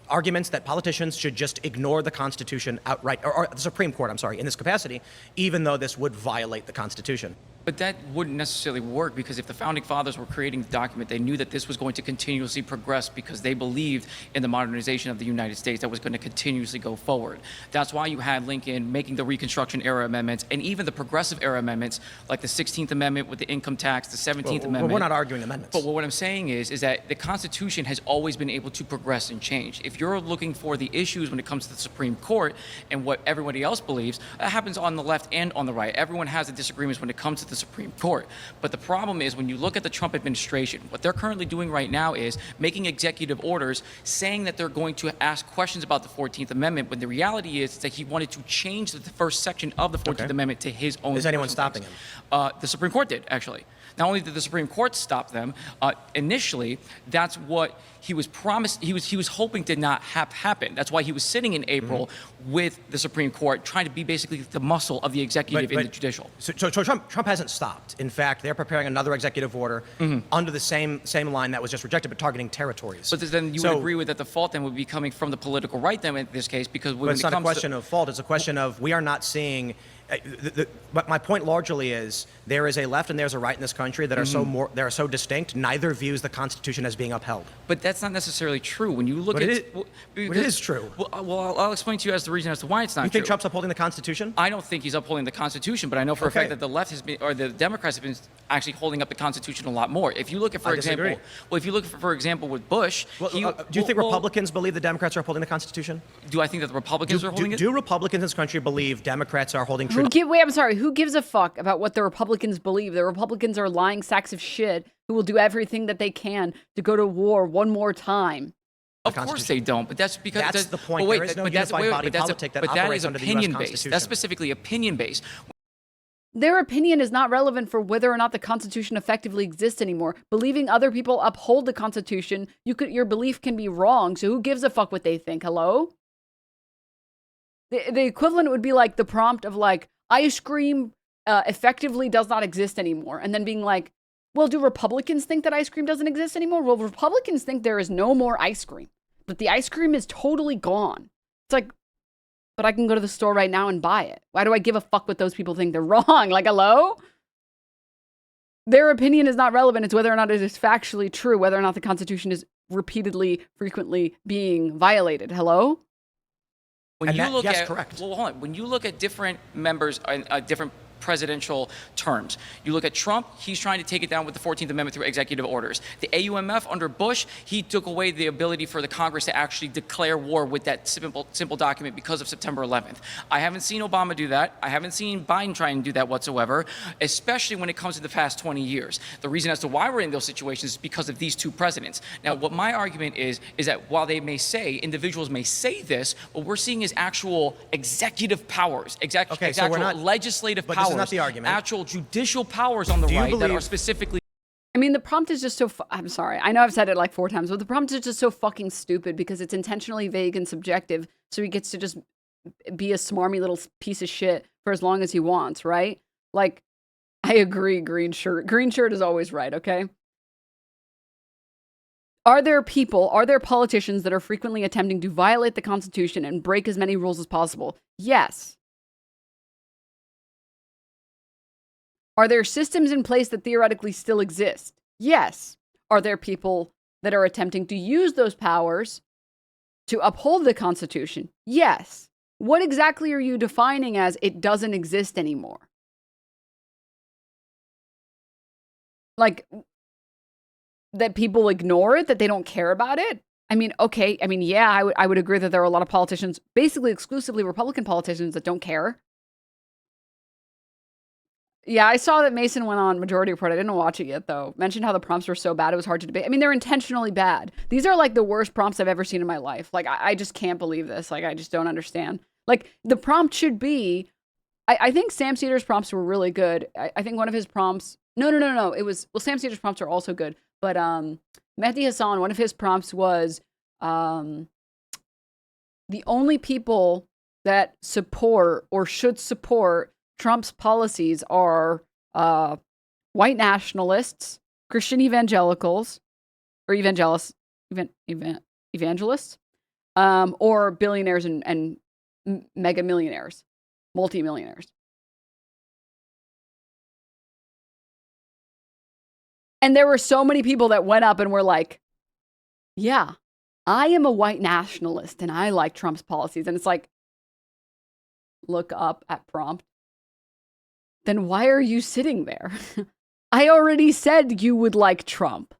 arguments that politicians should just ignore the Constitution outright, or the Supreme Court, I'm sorry, in this capacity, even though this would violate the Constitution. But that wouldn't necessarily work, because if the founding fathers were creating the document, they knew that this was going to continuously progress because they believed in the modernization of the United States that was going to continuously go forward. That's why you had Lincoln making the Reconstruction era amendments, and even the progressive era amendments, like the 16th Amendment with the income tax, the 17th Amendment. We're not arguing amendments. But what I'm saying is that the Constitution has always been able to progress and change. If you're looking for the issues when it comes to the Supreme Court and what everybody else believes, that happens on the left and on the right. Everyone has the disagreements when it comes to the Supreme Court. But the problem is when you look at the Trump administration, what they're currently doing right now is making executive orders saying that they're going to ask questions about the 14th Amendment, when the reality is that he wanted to change the first section of the 14th Amendment to his own. Is anyone stopping him? The Supreme Court did, actually. Not only did the Supreme Court stop them, initially, that's what he was promised, he was hoping did not happen. That's why he was sitting in April with the Supreme Court, trying to be basically the muscle of the executive in the judicial. So Trump hasn't stopped. In fact, they're preparing another executive order under the same line that was just rejected, but targeting territories. But then you would agree with that the fault then would be coming from the political right then in this case, because when it's not a question of fault, it's a question of we are not seeing. But my point largely is there is a left and there's a right in this country that are so distinct. Neither views the Constitution as being upheld. But that's not necessarily true. When you look but at it is true. Well, I'll explain to you as the reason as to why it's not true. You think Trump's upholding the Constitution? I don't think he's upholding the Constitution, but I know for a fact that the left has been, or the Democrats have been actually holding up the Constitution a lot more. If you look at, for example, with Bush, do you think Republicans believe the Democrats are upholding the Constitution? Do I think that the Republicans are holding it? Do Republicans in this country believe Democrats are holding true? Wait, I'm sorry. Who gives a fuck about what the Republicans believe? The Republicans are lying sacks of shit who will do everything that they can to go to war one more time. Of course they don't, but that's because that's the point. There is no unified body politic that operates under the U.S. Constitution. That's specifically opinion-based. Their opinion is not relevant for whether or not the Constitution effectively exists anymore. Believing other people uphold the Constitution, your belief can be wrong, so who gives a fuck what they think? Hello? The equivalent would be like the prompt of like, ice cream effectively does not exist anymore. And then being like, well, do Republicans think that ice cream doesn't exist anymore? Well, Republicans think there is no more ice cream, but the ice cream is totally gone. It's like, but I can go to the store right now and buy it. Why do I give a fuck what those people think? They're wrong. Like, hello? Their opinion is not relevant. It's whether or not it is factually true, whether or not the Constitution is repeatedly, frequently being violated. Hello? Correct. Well, hold on. When you look at different members, different presidential terms. You look at Trump, he's trying to take it down with the 14th Amendment through executive orders. The AUMF under Bush, he took away the ability for the Congress to actually declare war with that simple document because of September 11th. I haven't seen Obama do that. I haven't seen Biden try and do that whatsoever, especially when it comes to the past 20 years. The reason as to why we're in those situations is because of these two presidents. Now, what my argument is that while they may say, individuals may say this, what we're seeing is actual executive powers, legislative powers. This is not the argument. Actual judicial powers on the right that are specifically. I mean, the prompt is just so. I'm sorry. I know I've said it like 4 times, but the prompt is just so fucking stupid because it's intentionally vague and subjective. So he gets to just be a smarmy little piece of shit for as long as he wants, right? Like, I agree. Green shirt. Green shirt is always right. Okay. Are there politicians that are frequently attempting to violate the Constitution and break as many rules as possible? Yes. Are there systems in place that theoretically still exist? Yes. Are there people that are attempting to use those powers to uphold the Constitution? Yes. What exactly are you defining as it doesn't exist anymore? Like, that people ignore it, that they don't care about it? I mean, okay. I mean, yeah, I would agree that there are a lot of politicians, basically exclusively Republican politicians, that don't care. Yeah, I saw that Mason went on Majority Report. I didn't watch it yet, though. Mentioned how the prompts were so bad it was hard to debate. I mean, they're intentionally bad. These are like the worst prompts I've ever seen in my life. Like, I just can't believe this. Like, I just don't understand. Like, the prompt should be, I think Sam Cedar's prompts were really good. I think one of his prompts, no. It was, well, Sam Cedar's prompts are also good. But Mehdi Hasan, one of his prompts was the only people that support or should support Trump's policies are white nationalists, Christian evangelicals, or evangelists, or billionaires and mega millionaires, multimillionaires. And there were so many people that went up and were like, yeah, I am a white nationalist and I like Trump's policies. And it's like, look up at prompt. Then why are you sitting there? I already said you would like Trump.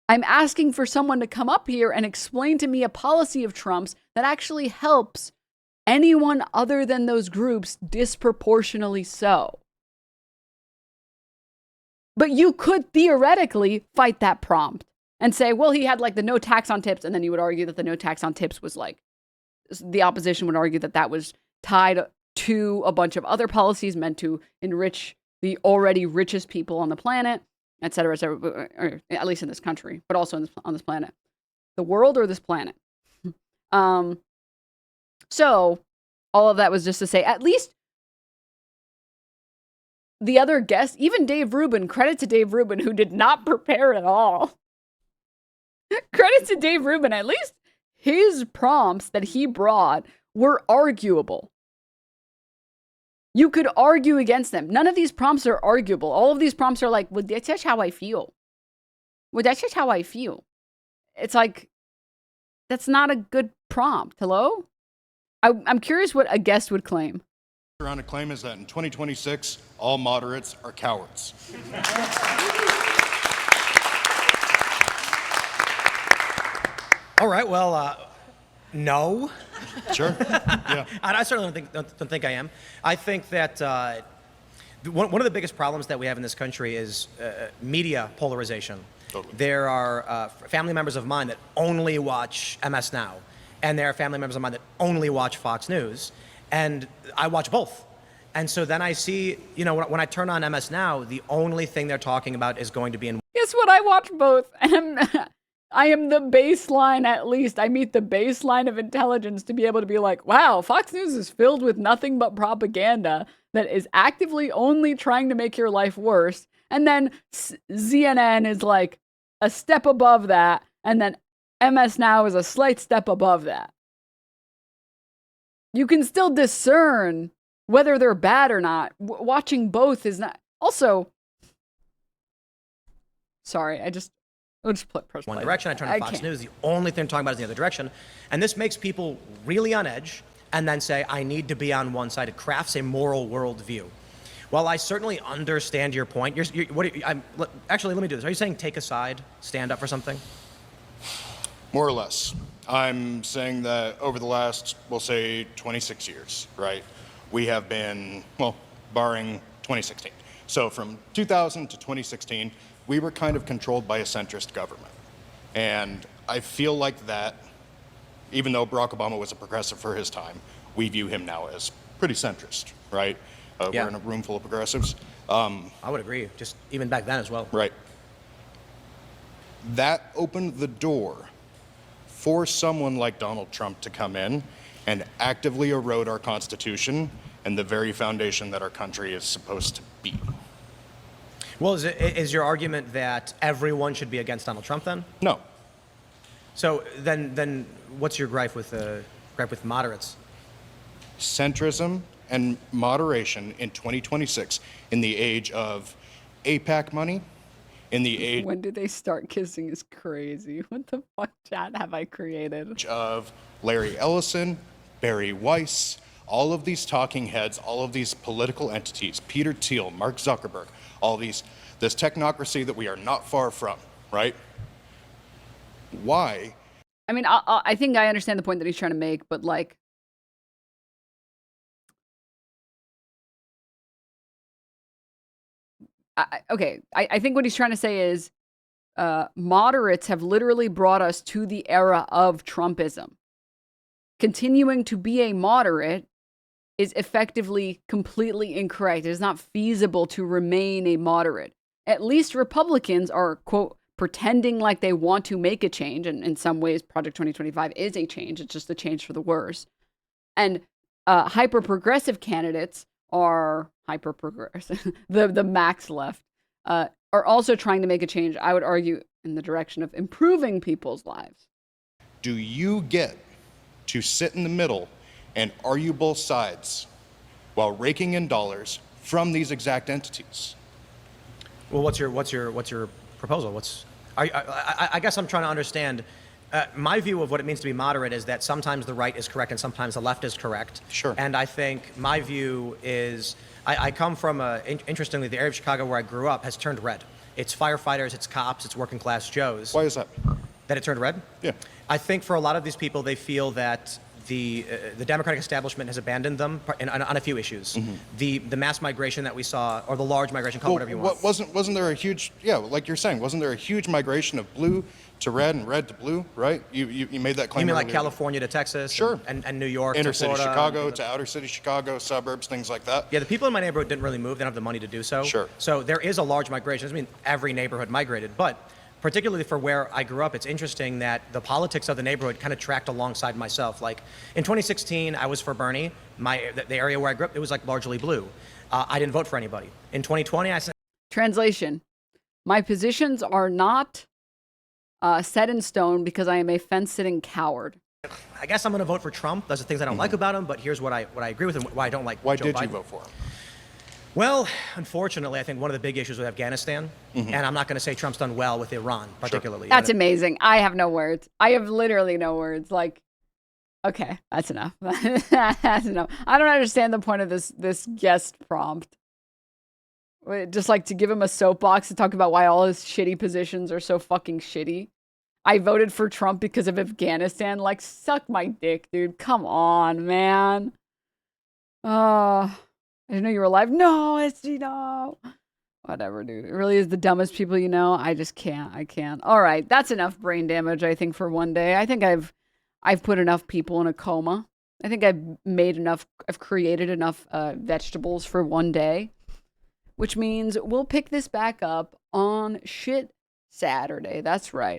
I'm asking for someone to come up here and explain to me a policy of Trump's that actually helps anyone other than those groups disproportionately so. But you could theoretically fight that prompt and say, well, he had like the no tax on tips. And then you would argue that the no tax on tips was like, the opposition would argue that that was tied to a bunch of other policies meant to enrich the already richest people on the planet, et cetera, or at least in this country, but also on this planet. The world or this planet. So all of that was just to say, at least the other guests, even Dave Rubin, credit to Dave Rubin, who did not prepare at all. Credit to Dave Rubin, at least his prompts that he brought were arguable. You could argue against them. None of these prompts are arguable. All of these prompts are like, well, that's just how I feel. Well, that's just how I feel. It's like, that's not a good prompt. Hello? I'm curious what a guest would claim. Surrounded claim is that in 2026, all moderates are cowards. All right, well, no. Sure, yeah. I certainly don't think I am. I think that one of the biggest problems that we have in this country is media polarization. Totally. There are family members of mine that only watch MS Now, and there are family members of mine that only watch Fox News, and I watch both. And so then I see, you know, when I turn on MS Now, the only thing they're talking about is going to be in... Guess what? I watch both. I am the baseline, at least. I meet the baseline of intelligence to be able to be like, wow, Fox News is filled with nothing but propaganda that is actively only trying to make your life worse. And then CNN is like a step above that. And then MS Now is a slight step above that. You can still discern whether they're bad or not. Watching both is not... Also, sorry, I'll just press one play. direction. I turn to Fox News. The only thing I'm talking about is the other direction. And this makes people really on edge and then say, I need to be on one side. It crafts a moral worldview. While I certainly understand your point, actually, let me do this. Are you saying take a side, stand up for something? More or less. I'm saying that over the last, we'll say, 26 years, right, we have been, well, barring 2016. So from 2000 to 2016, we were kind of controlled by a centrist government. And I feel like that, even though Barack Obama was a progressive for his time, we view him now as pretty centrist, right? Yeah. We're in a room full of progressives. I would agree, just even back then as well. Right. That opened the door for someone like Donald Trump to come in and actively erode our Constitution and the very foundation that our country is supposed to be. Well, is your argument that everyone should be against Donald Trump then? No. So then what's your gripe with moderates? Centrism and moderation in 2026, in the age of APAC money, in the age When did they start kissing is crazy. What the fuck chat have I created? of Larry Ellison, Barry Weiss, all of these talking heads, all of these political entities, Peter Thiel, Mark Zuckerberg, all this technocracy that we are not far from, right? Why? I mean, I think I understand the point that he's trying to make, but like, I think what he's trying to say is moderates have literally brought us to the era of Trumpism. Continuing to be a moderate is effectively completely incorrect. It is not feasible to remain a moderate. At least Republicans are, quote, pretending like they want to make a change. And in some ways, Project 2025 is a change. It's just a change for the worse. And hyper-progressive candidates are hyper-progressive. the max left are also trying to make a change, I would argue, in the direction of improving people's lives. Do you get to sit in the middle and argue both sides while raking in dollars from these exact entities? Well, what's your proposal? I guess I'm trying to understand. My view of what it means to be moderate is that sometimes the right is correct and sometimes the left is correct. Sure. And I think my view is, I come from, interestingly, the area of Chicago where I grew up has turned red. It's firefighters, it's cops, it's working class Joes. Why is that? That it turned red? Yeah. I think for a lot of these people, they feel that the Democratic establishment has abandoned them on a few issues. Mm-hmm. The mass migration that we saw, or the large migration, call it whatever you want. Wasn't there a huge, like you're saying, wasn't there a huge migration of blue to red and red to blue, right? You made that claim. You mean like earlier. California to Texas? Sure. And New York Inner to city Florida, Chicago to outer city Chicago, suburbs, things like that. Yeah, the people in my neighborhood didn't really move. They don't have the money to do so. Sure. So there is a large migration. Doesn't mean every neighborhood migrated, but particularly for where I grew up, it's interesting that the politics of the neighborhood kind of tracked alongside myself. Like in 2016, I was for Bernie. The area where I grew up, it was like largely blue. I didn't vote for anybody. In 2020, I said. Translation: my positions are not set in stone because I am a fence-sitting coward. I guess I'm going to vote for Trump. Those are things I don't like about him, but here's what I agree with and why I don't like Why Joe did Biden. you vote for him? Well, unfortunately, I think one of the big issues with Afghanistan, and I'm not going to say Trump's done well with Iran, particularly. That's amazing. I have no words. I have literally no words. Like, okay, that's enough. That's enough. I don't understand the point of this guest prompt. Just like to give him a soapbox to talk about why all his shitty positions are so fucking shitty. I voted for Trump because of Afghanistan. Like, suck my dick, dude. Come on, man. I didn't know you were alive. No, no. Whatever, dude. It really is the dumbest people you know. I just can't. I can't. All right, that's enough brain damage, I think, for one day. I think I've put enough people in a coma. I think I've created enough vegetables for one day. Which means we'll pick this back up on Shit Saturday. That's right.